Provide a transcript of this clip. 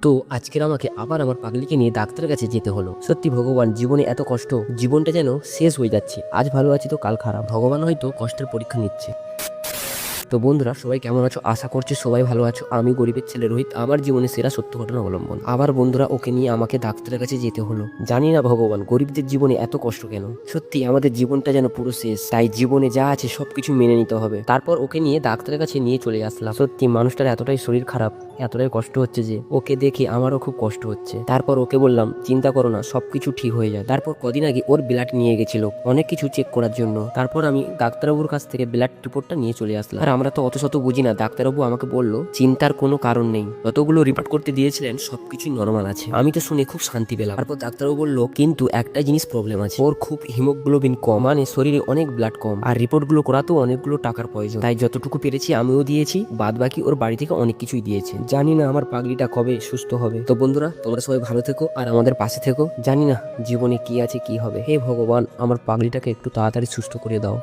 তো আজকের আমাকে আবার আমার পাগলিকে নিয়ে ডাক্তারের কাছে যেতে হলো। সত্যি ভগবান, জীবনে এত কষ্ট, জীবনটা যেন শেষ হয়ে যাচ্ছে। আজ ভালো আছি তো কাল খারাপ। ভগবান হয়তো কষ্টের পরীক্ষা নিচ্ছে। তো বন্ধুরা, সবাই কেমন আছো? আশা করছি সবাই ভালো আছো। আমি গরিবের ছেলে রোহিত, আমার জীবনে সেরা সত্য ঘটনা অবলম্বন। আবার বন্ধুরা, ওকে নিয়ে আমাকে ডাক্তারের কাছে যেতে হলো। জানি না ভগবান, গরিবদের জীবনে এত কষ্ট কেন। সত্যি আমাদের জীবনটা যেন পুরো শেষ, তাই জীবনে যা আছে সবকিছু মেনে নিতে হবে। তারপর ওকে নিয়ে ডাক্তারের কাছে নিয়ে চলে আসলাম। সত্যি মানুষটার এতটাই শরীর খারাপ, এতটাই কষ্ট হচ্ছে যে ওকে দেখে আমারও খুব কষ্ট হচ্ছে। তারপর ওকে বললাম, চিন্তা করো না, সবকিছু ঠিক হয়ে যায়। তারপর কদিন আগে ওর ব্লাড নিয়ে গেছিল অনেক কিছু চেক করার জন্য। তারপর আমি ডাক্তারবাবুর কাছ থেকে ব্লাড রিপোর্টটা নিয়ে চলে আসলাম। আর আমরা তো অত শত বুঝি না। ডাক্তারবাবু আমাকে বললো চিন্তার কোনো কারণ নেই, যতগুলো রিপোর্ট করতে দিয়েছিলেন সবকিছুই নর্মাল আছে। আমি তো শুনে খুব শান্তি পেলাম। তারপর ডাক্তারবাবু বললো কিন্তু একটা জিনিস প্রবলেম আছে, ওর খুব হিমোগ্লোবিন কম, মানে শরীরে অনেক ব্লাড কম। আর রিপোর্টগুলো করাতেও অনেকগুলো টাকার প্রয়োজন, তাই যতটুকু পেরেছি আমিও দিয়েছি, বাদ বাকি ওর বাড়ি থেকে অনেক কিছুই দিয়েছে। জানি না আমার পাগলিটা কবে সুস্থ হবে। তো বন্ধুরা, তোমরা সবাই ভালো থেকো আর আমাদের পাশে থেকো। জানি না জীবনে কি আছে কি হবে। হে ভগবান, আমার পাগলিটাকে একটু তাড়াতাড়ি সুস্থ করে দাও।